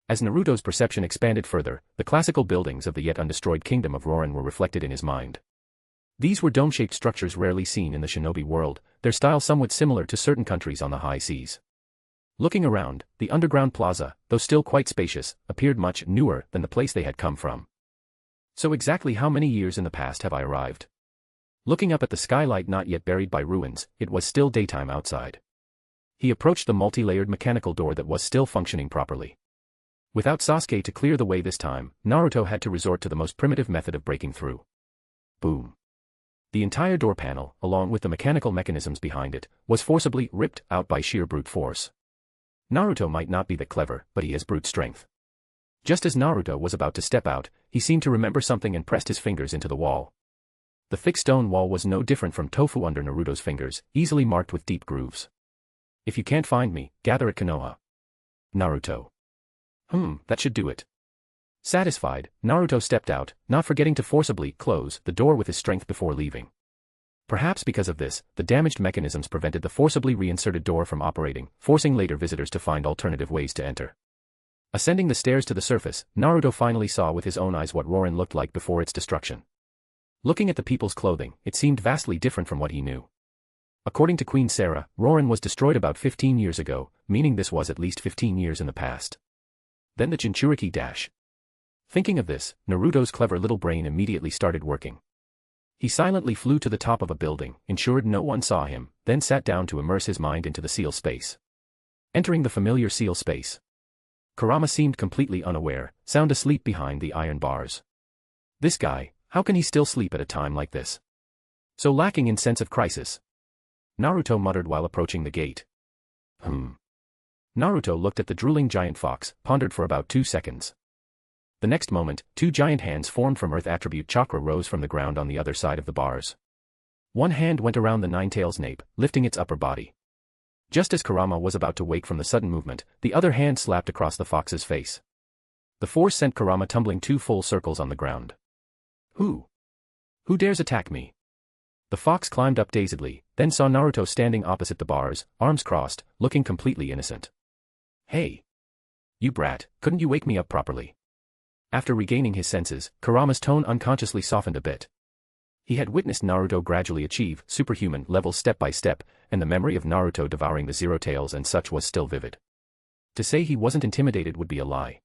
As Naruto's perception expanded further, the classical buildings of the yet undestroyed kingdom of Roran were reflected in his mind. These were dome-shaped structures rarely seen in the shinobi world, their style somewhat similar to certain countries on the high seas. Looking around, the underground plaza, though still quite spacious, appeared much newer than the place they had come from. So exactly how many years in the past have I arrived? Looking up at the skylight not yet buried by ruins, it was still daytime outside. He approached the multi-layered mechanical door that was still functioning properly. Without Sasuke to clear the way this time, Naruto had to resort to the most primitive method of breaking through. Boom. The entire door panel, along with the mechanical mechanisms behind it, was forcibly ripped out by sheer brute force. Naruto might not be that clever, but he has brute strength. Just as Naruto was about to step out, he seemed to remember something and pressed his fingers into the wall. The thick stone wall was no different from tofu under Naruto's fingers, easily marked with deep grooves. If you can't find me, gather at Konoha. Naruto. That should do it. Satisfied, Naruto stepped out, not forgetting to forcibly close the door with his strength before leaving. Perhaps because of this, the damaged mechanisms prevented the forcibly reinserted door from operating, forcing later visitors to find alternative ways to enter. Ascending the stairs to the surface, Naruto finally saw with his own eyes what Roran looked like before its destruction. Looking at the people's clothing, it seemed vastly different from what he knew. According to Queen Sarah, Roran was destroyed about 15 years ago, meaning this was at least 15 years in the past. Then the Jinchuriki dash. Thinking of this, Naruto's clever little brain immediately started working. He silently flew to the top of a building, ensured no one saw him, then sat down to immerse his mind into the seal space. Entering the familiar seal space, Kurama seemed completely unaware, sound asleep behind the iron bars. This guy, how can he still sleep at a time like this? So lacking in sense of crisis. Naruto muttered while approaching the gate. Naruto looked at the drooling giant fox, pondered for about 2 seconds. The next moment, 2 giant hands formed from earth attribute chakra rose from the ground on the other side of the bars. One hand went around the Nine-Tails nape, lifting its upper body. Just as Kurama was about to wake from the sudden movement, the other hand slapped across the fox's face. The force sent Kurama tumbling 2 full circles on the ground. Who dares attack me? The fox climbed up dazedly, then saw Naruto standing opposite the bars, arms crossed, looking completely innocent. Hey! You brat, couldn't you wake me up properly? After regaining his senses, Kurama's tone unconsciously softened a bit. He had witnessed Naruto gradually achieve superhuman levels step by step, and the memory of Naruto devouring the Zero Tails and such was still vivid. To say he wasn't intimidated would be a lie.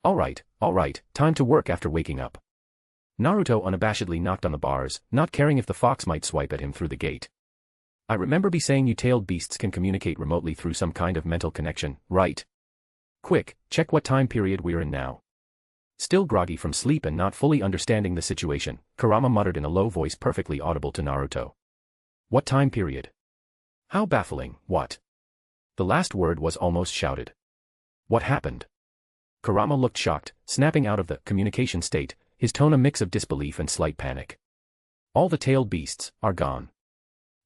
All right, time to work after waking up. Naruto unabashedly knocked on the bars, not caring if the fox might swipe at him through the gate. I remember be saying you tailed beasts can communicate remotely through some kind of mental connection, right? Quick, check what time period we're in now. Still groggy from sleep and not fully understanding the situation, Kurama muttered in a low voice perfectly audible to Naruto. What time period? How baffling, what? The last word was almost shouted. What happened? Kurama looked shocked, snapping out of the communication state, his tone a mix of disbelief and slight panic. All the tailed beasts are gone.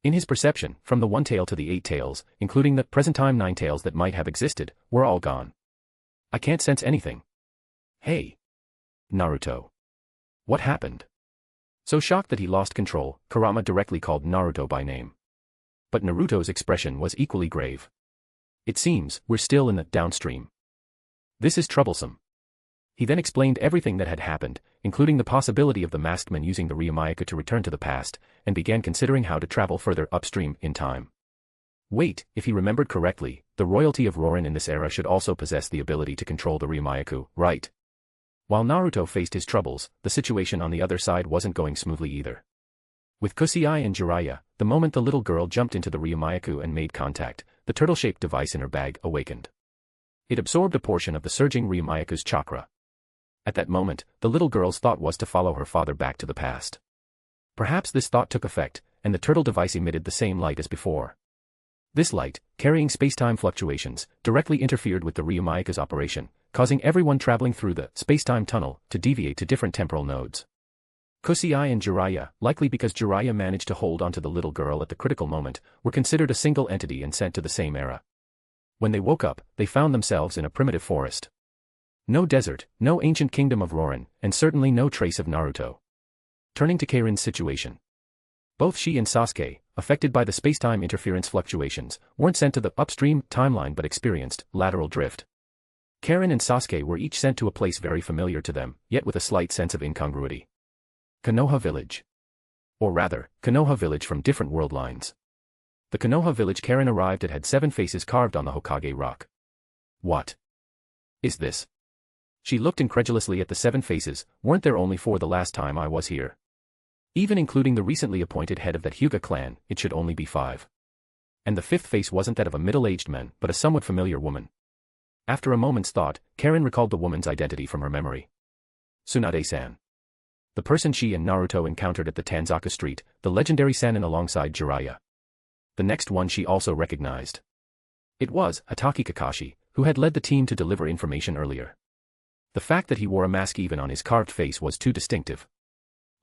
In his perception, from the 1 tail to the 8 tails, including the present-time 9 tails that might have existed, were all gone. I can't sense anything. Hey! Naruto. What happened? So shocked that he lost control, Kurama directly called Naruto by name. But Naruto's expression was equally grave. It seems, we're still in the downstream. This is troublesome. He then explained everything that had happened, including the possibility of the masked man using the Ryumayaku to return to the past, and began considering how to travel further upstream in time. Wait, if he remembered correctly, the royalty of Roran in this era should also possess the ability to control the Ryumayaku, right? While Naruto faced his troubles, the situation on the other side wasn't going smoothly either. With Kusai and Jiraiya, the moment the little girl jumped into the Ryumayaku and made contact, the turtle-shaped device in her bag awakened. It absorbed a portion of the surging Ryumayaku's chakra. At that moment, the little girl's thought was to follow her father back to the past. Perhaps this thought took effect, and the turtle device emitted the same light as before. This light, carrying space-time fluctuations, directly interfered with the Ryumayaku's operation, causing everyone traveling through the space-time tunnel to deviate to different temporal nodes. Kusai and Jiraiya, likely because Jiraiya managed to hold onto the little girl at the critical moment, were considered a single entity and sent to the same era. When they woke up, they found themselves in a primitive forest. No desert, no ancient kingdom of Roran, and certainly no trace of Naruto. Turning to Karin's situation. Both she and Sasuke, affected by the space-time interference fluctuations, weren't sent to the upstream timeline but experienced lateral drift. Karin and Sasuke were each sent to a place very familiar to them, yet with a slight sense of incongruity. Konoha Village. Or rather, Konoha Village from different world lines. The Konoha village Karen arrived at had 7 faces carved on the Hokage rock. What is this? She looked incredulously at the 7 faces. Weren't there only 4 the last time I was here? Even including the recently appointed head of that Hyuga clan, it should only be 5. And the 5th face wasn't that of a middle-aged man, but a somewhat familiar woman. After a moment's thought, Karen recalled the woman's identity from her memory. Tsunade-san. The person she and Naruto encountered at the Tanzaka Street, the legendary Sannin alongside Jiraiya. The next one she also recognized. It was Hatake Kakashi, who had led the team to deliver information earlier. The fact that he wore a mask even on his carved face was too distinctive.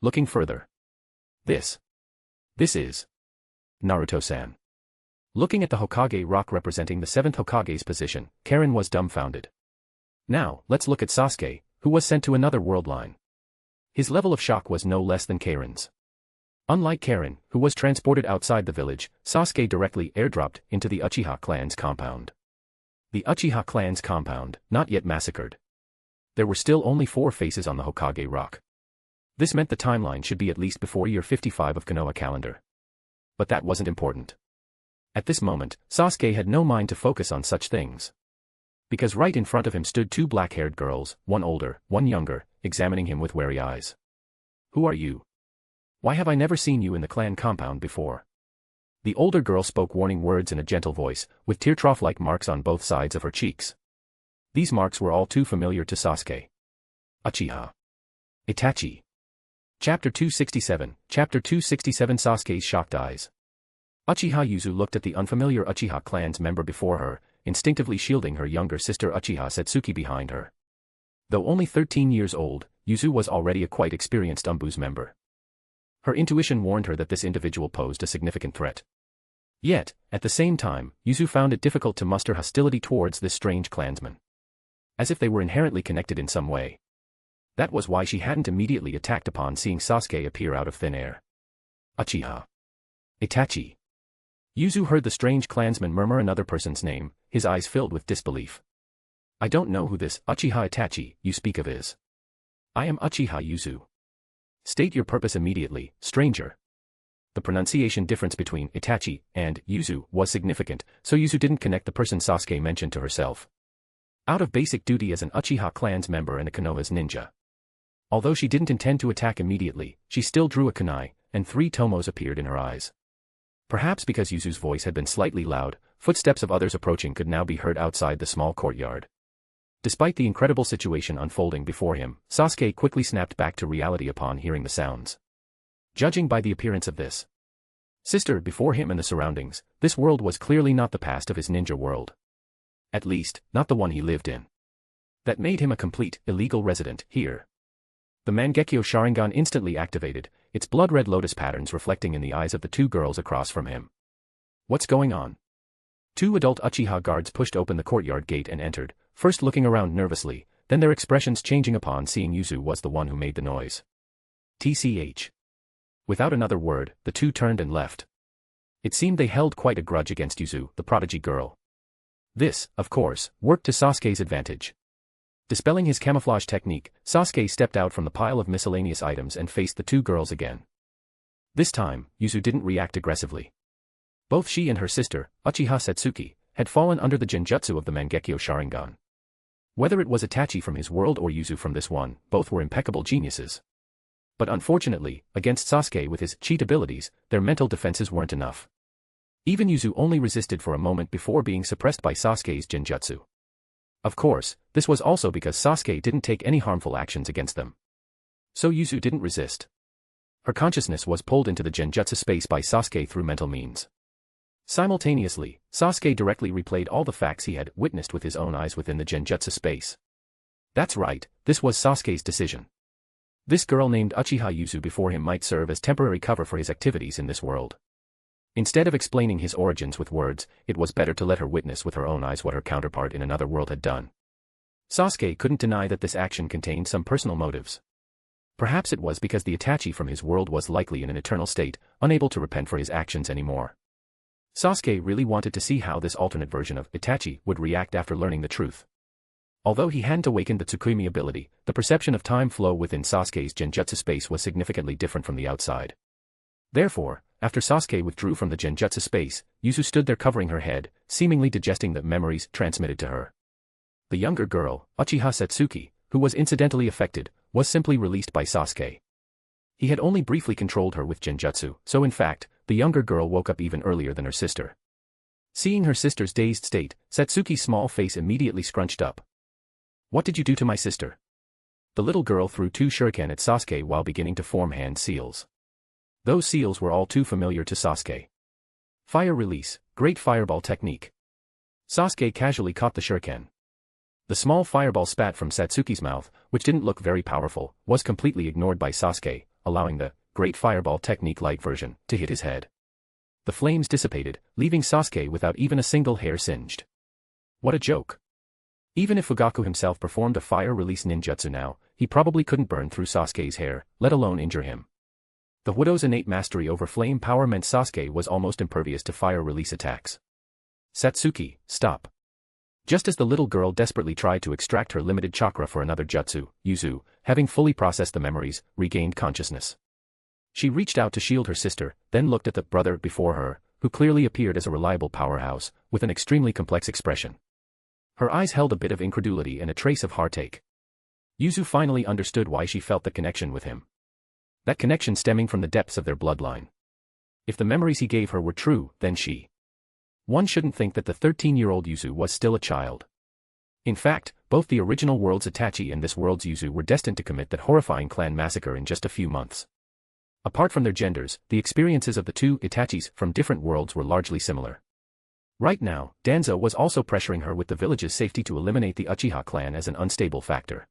Looking further. This is Naruto-san. Looking at the Hokage rock representing the 7th Hokage's position, Karen was dumbfounded. Now, let's look at Sasuke, who was sent to another world line. His level of shock was no less than Karen's. Unlike Karen, who was transported outside the village, Sasuke directly airdropped into the Uchiha clan's compound. The Uchiha clan's compound, not yet massacred. There were still only 4 faces on the Hokage rock. This meant the timeline should be at least before year 55 of Konoha Calendar. But that wasn't important. At this moment, Sasuke had no mind to focus on such things. Because right in front of him stood 2 black-haired girls, one older, one younger, examining him with wary eyes. Who are you? Why have I never seen you in the clan compound before? The older girl spoke warning words in a gentle voice, with tear trough-like marks on both sides of her cheeks. These marks were all too familiar to Sasuke. Uchiha. Itachi. Chapter 267, Chapter 267 Sasuke's shocked eyes. Uchiha Yuzu looked at the unfamiliar Uchiha clan's member before her, instinctively shielding her younger sister Uchiha Satsuki behind her. Though only 13 years old, Yuzu was already a quite experienced Umbu's member. Her intuition warned her that this individual posed a significant threat. Yet, at the same time, Yuzu found it difficult to muster hostility towards this strange clansman. As if they were inherently connected in some way. That was why she hadn't immediately attacked upon seeing Sasuke appear out of thin air. Uchiha. Itachi. Yuzu heard the strange clansman murmur another person's name, his eyes filled with disbelief. I don't know who this Uchiha Itachi you speak of is. I am Uchiha Yuzu. State your purpose immediately, stranger. The pronunciation difference between Itachi and Yuzu was significant, so Yuzu didn't connect the person Sasuke mentioned to herself. Out of basic duty as an Uchiha clan's member and a Konoha's ninja. Although she didn't intend to attack immediately, she still drew a kunai, and 3 tomos appeared in her eyes. Perhaps because Yuzu's voice had been slightly loud, footsteps of others approaching could now be heard outside the small courtyard. Despite the incredible situation unfolding before him, Sasuke quickly snapped back to reality upon hearing the sounds. Judging by the appearance of this sister before him and the surroundings, this world was clearly not the past of his ninja world. At least, not the one he lived in. That made him a complete, illegal resident here. The Mangekyo Sharingan instantly activated, its blood-red lotus patterns reflecting in the eyes of the 2 girls across from him. What's going on? 2 adult Uchiha guards pushed open the courtyard gate and entered, first looking around nervously, then their expressions changing upon seeing Yuzu was the one who made the noise. TCH. Without another word, the 2 turned and left. It seemed they held quite a grudge against Yuzu, the prodigy girl. This, of course, worked to Sasuke's advantage. Dispelling his camouflage technique, Sasuke stepped out from the pile of miscellaneous items and faced the 2 girls again. This time, Yuzu didn't react aggressively. Both she and her sister, Uchiha Satsuki, had fallen under the genjutsu of the Mangekyo Sharingan. Whether it was Itachi from his world or Yuzu from this one, both were impeccable geniuses. But unfortunately, against Sasuke with his cheat abilities, their mental defenses weren't enough. Even Yuzu only resisted for a moment before being suppressed by Sasuke's genjutsu. Of course, this was also because Sasuke didn't take any harmful actions against them. So Yuzu didn't resist. Her consciousness was pulled into the genjutsu space by Sasuke through mental means. Simultaneously, Sasuke directly replayed all the facts he had witnessed with his own eyes within the genjutsu space. That's right, this was Sasuke's decision. This girl named Uchiha Yuzu before him might serve as temporary cover for his activities in this world. Instead of explaining his origins with words, it was better to let her witness with her own eyes what her counterpart in another world had done. Sasuke couldn't deny that this action contained some personal motives. Perhaps it was because the Itachi from his world was likely in an eternal state, unable to repent for his actions anymore. Sasuke really wanted to see how this alternate version of Itachi would react after learning the truth. Although he hadn't awakened the Tsukimi ability, the perception of time flow within Sasuke's genjutsu space was significantly different from the outside. Therefore, After Sasuke withdrew from the genjutsu space, Yuzu stood there covering her head, seemingly digesting the memories transmitted to her. The younger girl, Uchiha Satsuki, who was incidentally affected, was simply released by Sasuke. He had only briefly controlled her with genjutsu, so in fact, the younger girl woke up even earlier than her sister. Seeing her sister's dazed state, Satsuki's small face immediately scrunched up. "What did you do to my sister?" The little girl threw 2 shuriken at Sasuke while beginning to form hand seals. Those seals were all too familiar to Sasuke. Fire release, great fireball technique. Sasuke casually caught the shuriken. The small fireball spat from Satsuki's mouth, which didn't look very powerful, was completely ignored by Sasuke, allowing the great fireball technique light version to hit his head. The flames dissipated, leaving Sasuke without even a single hair singed. What a joke. Even if Fugaku himself performed a fire release ninjutsu now, he probably couldn't burn through Sasuke's hair, let alone injure him. The widow's innate mastery over flame power meant Sasuke was almost impervious to fire release attacks. "Satsuki, stop." Just as the little girl desperately tried to extract her limited chakra for another jutsu, Yuzu, having fully processed the memories, regained consciousness. She reached out to shield her sister, then looked at the brother before her, who clearly appeared as a reliable powerhouse, with an extremely complex expression. Her eyes held a bit of incredulity and a trace of heartache. Yuzu finally understood why she felt the connection with him. That connection stemming from the depths of their bloodline. If the memories he gave her were true, then one shouldn't think that the 13-year-old Yuzu was still a child. In fact, both the original world's Itachi and this world's Yuzu were destined to commit that horrifying clan massacre in just a few months. Apart from their genders, the experiences of the 2 Itachis from different worlds were largely similar. Right now, Danzo was also pressuring her with the village's safety to eliminate the Uchiha clan as an unstable factor.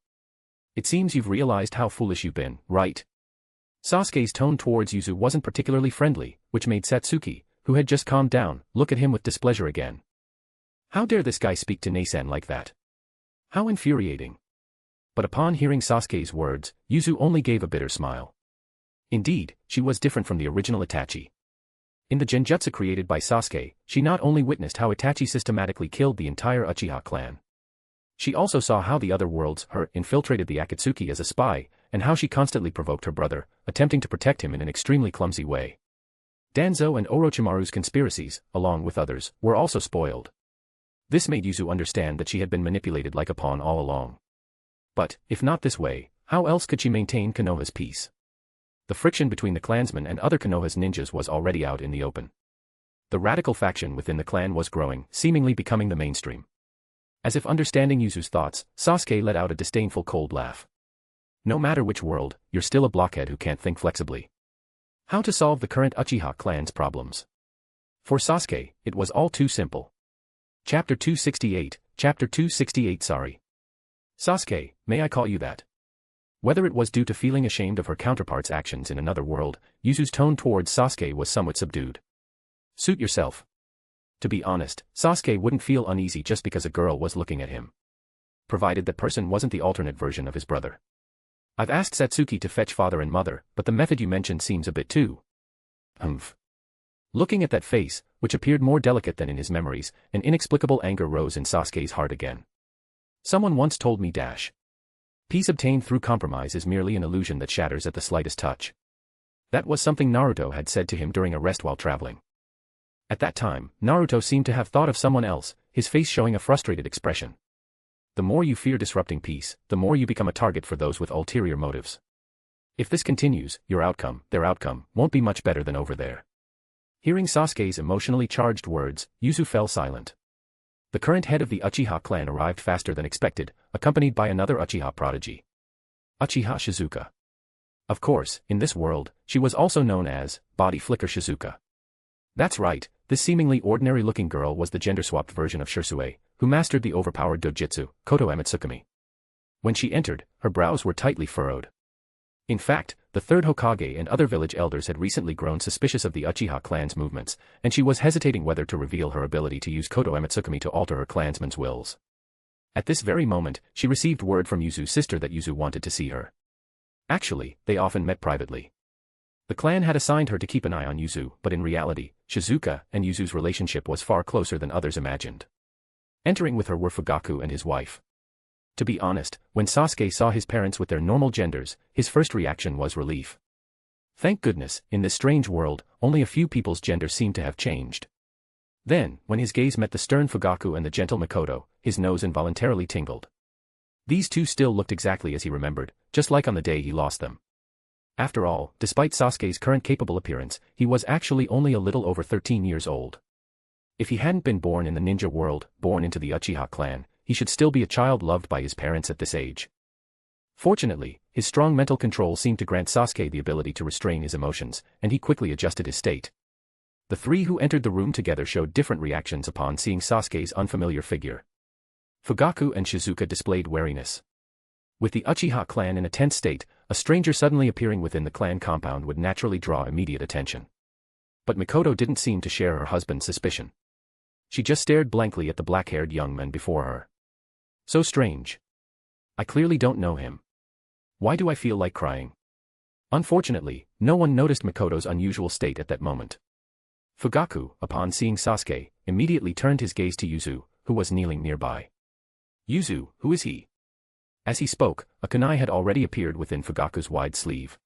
"It seems you've realized how foolish you've been, right?" Sasuke's tone towards Yuzu wasn't particularly friendly, which made Satsuki, who had just calmed down, look at him with displeasure again. How dare this guy speak to Nasan like that? How infuriating. But upon hearing Sasuke's words, Yuzu only gave a bitter smile. Indeed, she was different from the original Itachi. In the genjutsu created by Sasuke, she not only witnessed how Itachi systematically killed the entire Uchiha clan. She also saw how the other worlds, infiltrated the Akatsuki as a spy, and how she constantly provoked her brother, attempting to protect him in an extremely clumsy way. Danzo and Orochimaru's conspiracies, along with others, were also spoiled. This made Yuzu understand that she had been manipulated like a pawn all along. But, if not this way, how else could she maintain Konoha's peace? The friction between the clansmen and other Konoha's ninjas was already out in the open. The radical faction within the clan was growing, seemingly becoming the mainstream. As if understanding Yuzu's thoughts, Sasuke let out a disdainful cold laugh. "No matter which world, you're still a blockhead who can't think flexibly." How to solve the current Uchiha clan's problems? For Sasuke, it was all too simple. Chapter 268, sorry. "Sasuke, may I call you that?" Whether it was due to feeling ashamed of her counterpart's actions in another world, Yuzu's tone towards Sasuke was somewhat subdued. "Suit yourself." To be honest, Sasuke wouldn't feel uneasy just because a girl was looking at him. Provided that person wasn't the alternate version of his brother. "I've asked Satsuki to fetch father and mother, but the method you mentioned seems a bit too... Looking at that face, which appeared more delicate than in his memories, an inexplicable anger rose in Sasuke's heart again. "Someone once told me peace obtained through compromise is merely an illusion that shatters at the slightest touch." That was something Naruto had said to him during a rest while traveling. At that time, Naruto seemed to have thought of someone else, his face showing a frustrated expression. The more you fear disrupting peace, the more you become a target for those with ulterior motives. If this continues, their outcome, won't be much better than over there. Hearing Sasuke's emotionally charged words, Yuzu fell silent. The current head of the Uchiha clan arrived faster than expected, accompanied by another Uchiha prodigy. Uchiha Shizuka. Of course, in this world, she was also known as Body Flicker Shizuka. That's right, this seemingly ordinary-looking girl was the gender-swapped version of Shisui, who mastered the overpowered dojutsu, Koto Amatsukami. When she entered, her brows were tightly furrowed. In fact, the third Hokage and other village elders had recently grown suspicious of the Uchiha clan's movements, and she was hesitating whether to reveal her ability to use Koto Amatsukami to alter her clansmen's wills. At this very moment, she received word from Yuzu's sister that Yuzu wanted to see her. Actually, they often met privately. The clan had assigned her to keep an eye on Yuzu, but in reality, Shizuka and Yuzu's relationship was far closer than others imagined. Entering with her were Fugaku and his wife. To be honest, when Sasuke saw his parents with their normal genders, his first reaction was relief. Thank goodness, in this strange world, only a few people's gender seemed to have changed. Then, when his gaze met the stern Fugaku and the gentle Mikoto, his nose involuntarily tingled. These two still looked exactly as he remembered, just like on the day he lost them. After all, despite Sasuke's current capable appearance, he was actually only a little over 13 years old. If he hadn't been born in the ninja world, born into the Uchiha clan, he should still be a child loved by his parents at this age. Fortunately, his strong mental control seemed to grant Sasuke the ability to restrain his emotions, and he quickly adjusted his state. The three who entered the room together showed different reactions upon seeing Sasuke's unfamiliar figure. Fugaku and Shizuka displayed wariness. With the Uchiha clan in a tense state, a stranger suddenly appearing within the clan compound would naturally draw immediate attention. But Mikoto didn't seem to share her husband's suspicion. She just stared blankly at the black-haired young man before her. So strange. I clearly don't know him. Why do I feel like crying? Unfortunately, no one noticed Mikoto's unusual state at that moment. Fugaku, upon seeing Sasuke, immediately turned his gaze to Yuzu, who was kneeling nearby. Yuzu, who is he? As he spoke, a kunai had already appeared within Fugaku's wide sleeve.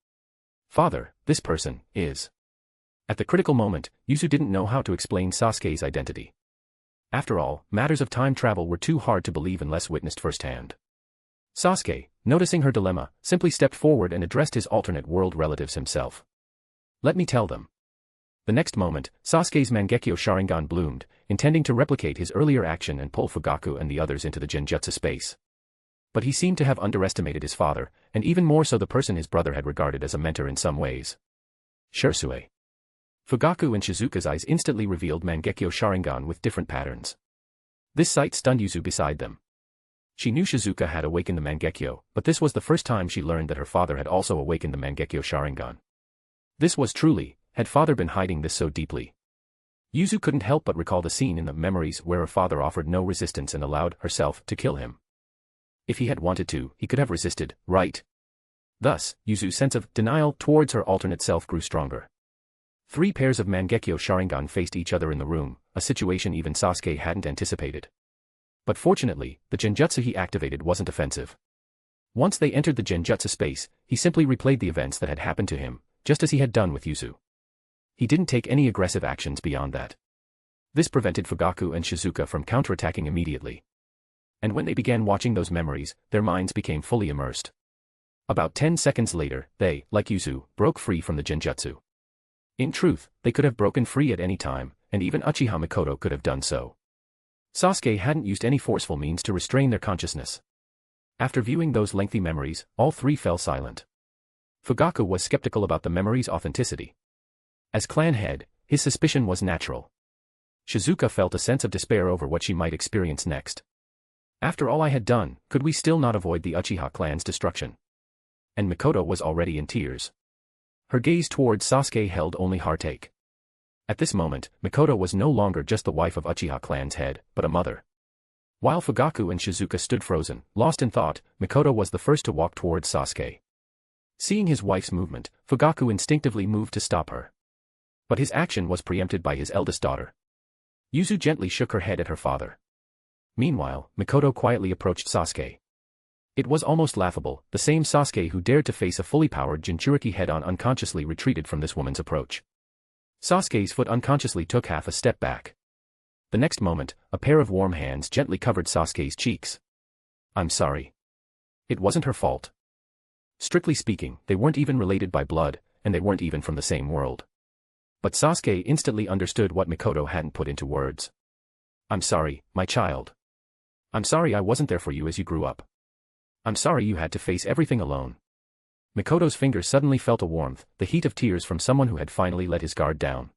Father, this person is. At the critical moment, Yuzu didn't know how to explain Sasuke's identity. After all, matters of time travel were too hard to believe unless witnessed firsthand. Sasuke, noticing her dilemma, simply stepped forward and addressed his alternate world relatives himself. Let me tell them. The next moment, Sasuke's Mangekyo Sharingan bloomed, intending to replicate his earlier action and pull Fugaku and the others into the Genjutsu space. But he seemed to have underestimated his father, and even more so the person his brother had regarded as a mentor in some ways. Shursue. Fugaku and Shizuka's eyes instantly revealed Mangekyo Sharingan with different patterns. This sight stunned Yuzu beside them. She knew Shizuka had awakened the Mangekyo, but this was the first time she learned that her father had also awakened the Mangekyo Sharingan. This was truly, had father been hiding this so deeply? Yuzu couldn't help but recall the scene in the memories where her father offered no resistance and allowed herself to kill him. If he had wanted to, he could have resisted, right? Thus, Yuzu's sense of denial towards her alternate self grew stronger. 3 pairs of Mangekyo Sharingan faced each other in the room, a situation even Sasuke hadn't anticipated. But fortunately, the Genjutsu he activated wasn't offensive. Once they entered the Genjutsu space, he simply replayed the events that had happened to him, just as he had done with Yuzu. He didn't take any aggressive actions beyond that. This prevented Fugaku and Shizuka from counterattacking immediately. And when they began watching those memories, their minds became fully immersed. About 10 seconds later, they, like Yuzu, broke free from the Genjutsu. In truth, they could have broken free at any time, and even Uchiha Mikoto could have done so. Sasuke hadn't used any forceful means to restrain their consciousness. After viewing those lengthy memories, all 3 fell silent. Fugaku was skeptical about the memory's authenticity. As clan head, his suspicion was natural. Shizuka felt a sense of despair over what she might experience next. After all I had done, could we still not avoid the Uchiha clan's destruction? And Mikoto was already in tears. Her gaze towards Sasuke held only heartache. At this moment, Mikoto was no longer just the wife of Uchiha clan's head, but a mother. While Fugaku and Shizuka stood frozen, lost in thought, Mikoto was the first to walk towards Sasuke. Seeing his wife's movement, Fugaku instinctively moved to stop her. But his action was preempted by his eldest daughter. Yuzu gently shook her head at her father. Meanwhile, Mikoto quietly approached Sasuke. It was almost laughable, the same Sasuke who dared to face a fully powered Jinchuriki head-on unconsciously retreated from this woman's approach. Sasuke's foot unconsciously took half a step back. The next moment, a pair of warm hands gently covered Sasuke's cheeks. I'm sorry. It wasn't her fault. Strictly speaking, they weren't even related by blood, and they weren't even from the same world. But Sasuke instantly understood what Mikoto hadn't put into words. I'm sorry, my child. I'm sorry I wasn't there for you as you grew up. I'm sorry you had to face everything alone. Mikoto's fingers suddenly felt a warmth, the heat of tears from someone who had finally let his guard down.